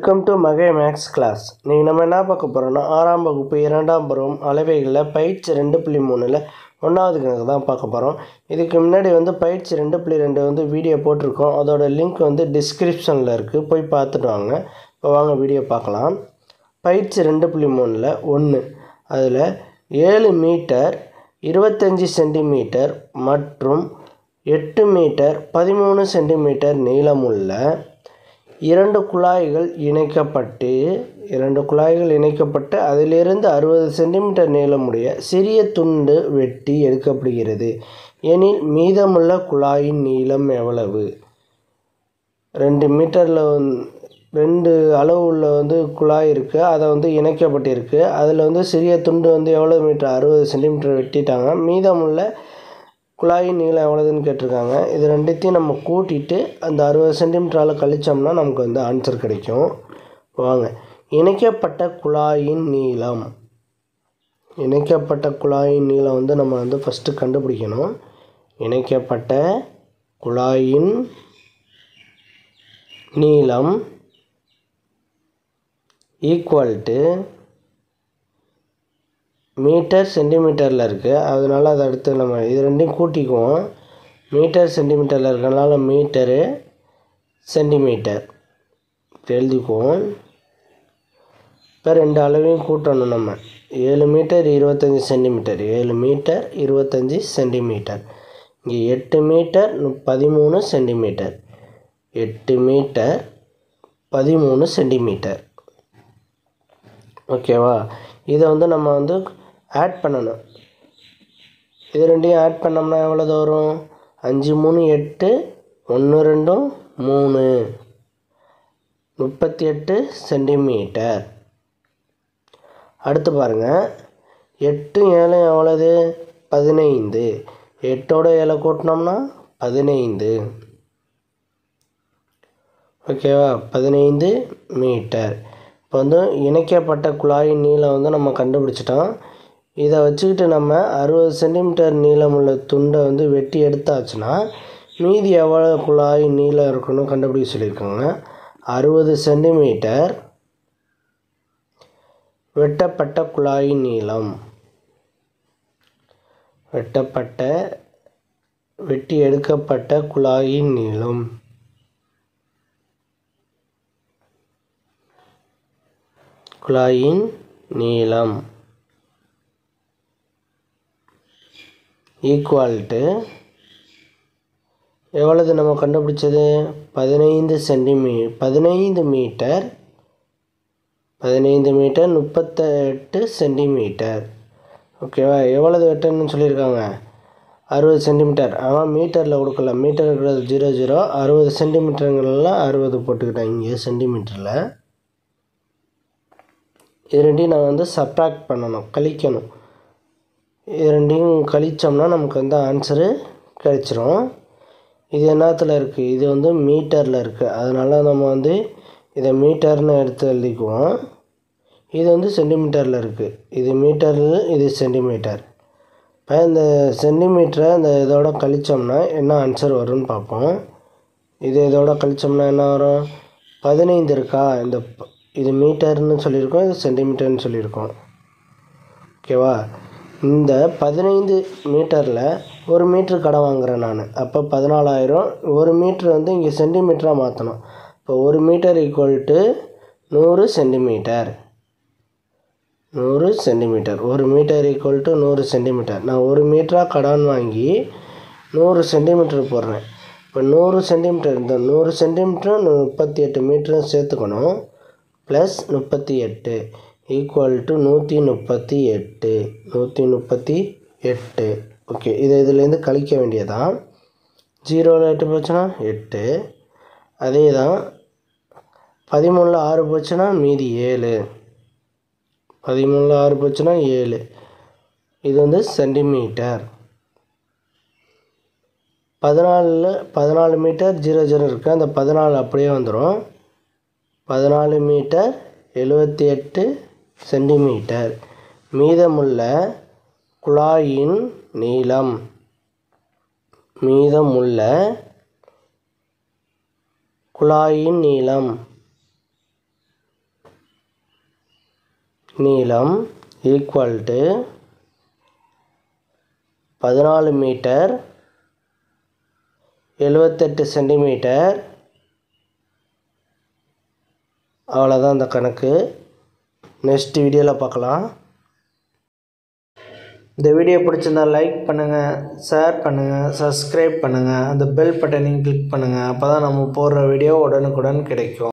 Welcome to மகை max class. நீங்கள் நம்ம என்ன பார்க்க போகிறோம்னா 6ஆம் வகுப்பு 2ஆம் பருவம் அளவைகளில் பயிற்சி 2.3ல் 1வது கணக்கு தான் பார்க்க போகிறோம். இதுக்கு முன்னாடி பயிற்சி 2.2 வீடியோ போட்டிருக்கோம். அதோட லிங்க் டிஸ்கிரிப்ஷனில் இருக்குது, போய் பார்த்துட்டு வாங்க. இப்போ வாங்க வீடியோ பார்க்கலாம். பயிற்சி 2.3ல் 1 அதில் 7 மீட்டர் 25 சென்டிமீட்டர் மற்றும் 8 மீட்டர் 13 சென்டிமீட்டர் நீளமுள்ள இரண்டு குழாய்கள் இணைக்கப்பட்டு அதிலிருந்து 60 சென்டிமீட்டர் நீளமுடைய சிறிய துண்டு வெட்டி எடுக்கப்படுகிறது எனில் மீதமுள்ள குழாயின் நீளம் எவ்வளவு? 2 மீட்டரில் 2 அளவு உள்ள குழாய் இருக்குது, அதை இணைக்கப்பட்டிருக்கு. அதில் சிறிய துண்டு எவ்வளோ மீட்டர்? 60 சென்டிமீட்டர் வெட்டிட்டாங்க. மீதமுள்ள குழாயின் நீளம் எவ்வளோதுன்னு கேட்டிருக்காங்க. இது ரெண்டுத்தையும் நம்ம கூட்டிட்டு அந்த 60 சென்டிமீட்டரால் கழிச்சோம்னா நமக்கு ஆன்சர் கிடைக்கும். வாங்க, இணைக்கப்பட்ட குழாயின் நீளம் நம்ம ஃபஸ்ட்டு கண்டுபிடிக்கணும். இணைக்கப்பட்ட குழாயின் நீளம் ஈக்குவல் டு மீட்டர் சென்டிமீட்டரில் இருக்குது, அதனால் அதை அடுத்து நம்ம இது ரெண்டையும் கூட்டிக்குவோம். மீட்டர் சென்டிமீட்டரில் இருக்கிறதுனால மீட்டரு சென்டிமீட்டர் எழுதிக்குவோம். இப்போ 2 அளவையும் கூட்டணும் நம்ம. 7 மீட்டர் 25 சென்டிமீட்டர், 7 மீட்டர் 25 சென்டிமீட்டர். இங்கே 8 மீட்டர் 13 சென்டிமீட்டர், 8 மீட்டர் 13 சென்டிமீட்டர். ஓகேவா? இதை நம்ம ஆட் பண்ணணும். இது ரெண்டையும் ஆட் பண்ணோம்னா எவ்வளோ வரும்? 5 3 8, 1 2 3, 38 சென்டிமீட்டர். அடுத்து பாருங்கள், 8 7 எவ்வளவு? 15. 8ஓட 7 கூட்டினோம்னா 15. ஓகேவா? 15 மீட்டர். இப்போ இணைக்கப்பட்ட குழாயின் நீளம் நம்ம கண்டுபிடிச்சிட்டோம். இதை வச்சுக்கிட்டு நம்ம 60 சென்டிமீட்டர் நீளமுள்ள துண்டை வெட்டி எடுத்தாச்சுன்னா மீதி எவ்வளோ குழாய் நீளம் இருக்கணும் கண்டுபிடிக்க சொல்லியிருக்காங்க. 60 சென்டிமீட்டர் வெட்டப்பட்ட குழாயின் நீளம், வெட்டி எடுக்கப்பட்ட குழாயின் நீளம் ஈக்குவல் டு எவ்வளவு நம்ம கண்டுபிடிச்சது? 15 மீட்டர் 38 சென்டிமீட்டர். ஓகேவா? எவ்வளவு வெட்டணும்னு சொல்லியிருக்காங்க? 60 சென்டிமீட்டர். ஆனால் மீட்டரில் கொடுக்கல, மீட்டர் இருக்கிறது 00. 60 சென்டிமீட்டருங்கள்லாம் 60 போட்டுக்கிட்டேன் இங்கே சென்டிமீட்டரில். இது ரெண்டையும் நான் சப்ராக்ட் பண்ணணும், கழிக்கணும். இது ரெண்டையும் கழித்தோம்னா நமக்கு ஆன்சரு கிடைச்சிரும். இது என்னத்தில் இருக்குது? இது மீட்டரில் இருக்குது, அதனால் நம்ம இதை மீட்டர்னு எடுத்து எழுதிக்குவோம். இது சென்டிமீட்டரில் இருக்குது. இது மீட்டரில், இது சென்டிமீட்டர். இப்போ இந்த சென்டிமீட்டரை இந்த இதோட கழித்தோம்னா என்ன ஆன்சர் வரும்னு பார்ப்போம். இதோட கழித்தோம்னா என்ன வரும்? 15 இருக்கா? இது மீட்டர்னு சொல்லியிருக்கோம், இது சென்டிமீட்டர்னு சொல்லியிருக்கோம். ஓகேவா? இந்த 15 மீட்டரில் 1 மீட்ரு கடன் வாங்குகிறேன் நான். அப்போ 14,000. 1 மீட்ரு இங்கே சென்டிமீட்டராக மாற்றணும். இப்போ 1 metre equal to 100 centimetre. 100 centimetre. 1 metre equal to 100 centimetre. நான் 1 மீட்டராக கடன் வாங்கி 100 சென்டிமீட்டர் போடுறேன். இப்போ 100 சென்டிமீட்டர், இந்த 100 சென்டிமீட்டரும் 38 மீட்டரும் சேர்த்துக்கணும். Plus 38 equal to 138. ஓகே, இதுலேருந்து கழிக்க வேண்டியதான். 0ல் 8 போச்சுன்னா 8. அதே தான் 13ல் 6 போச்சுன்னா மீதி 7. 13ல் 6 போச்சுன்னா 7. இது சென்டிமீட்டர். 14 மீட்டர் 00 இருக்குது, அந்த 14 அப்படியே வந்துடும். 14 மீட்டர் 78 சென்டிமீட்டர். மீதமுள்ள குழாயின் நீளம் நீளம் ஈக்குவல் டு 14 மீட்டர் 78 சென்டிமீட்டர். அவ்வளோதான் அந்த கணக்கு. நெக்ஸ்ட் வீடியோவில் பார்க்கலாம். இந்த வீடியோ பிடிச்சிருந்தால் லைக் பண்ணுங்கள், ஷேர் பண்ணுங்கள், சப்ஸ்கிரைப் பண்ணுங்கள், அந்த பெல் பட்டனையும் கிளிக் பண்ணுங்கள். அப்போ தான் நம்ம போடுற வீடியோ உடனுக்குடன் கிடைக்கும்.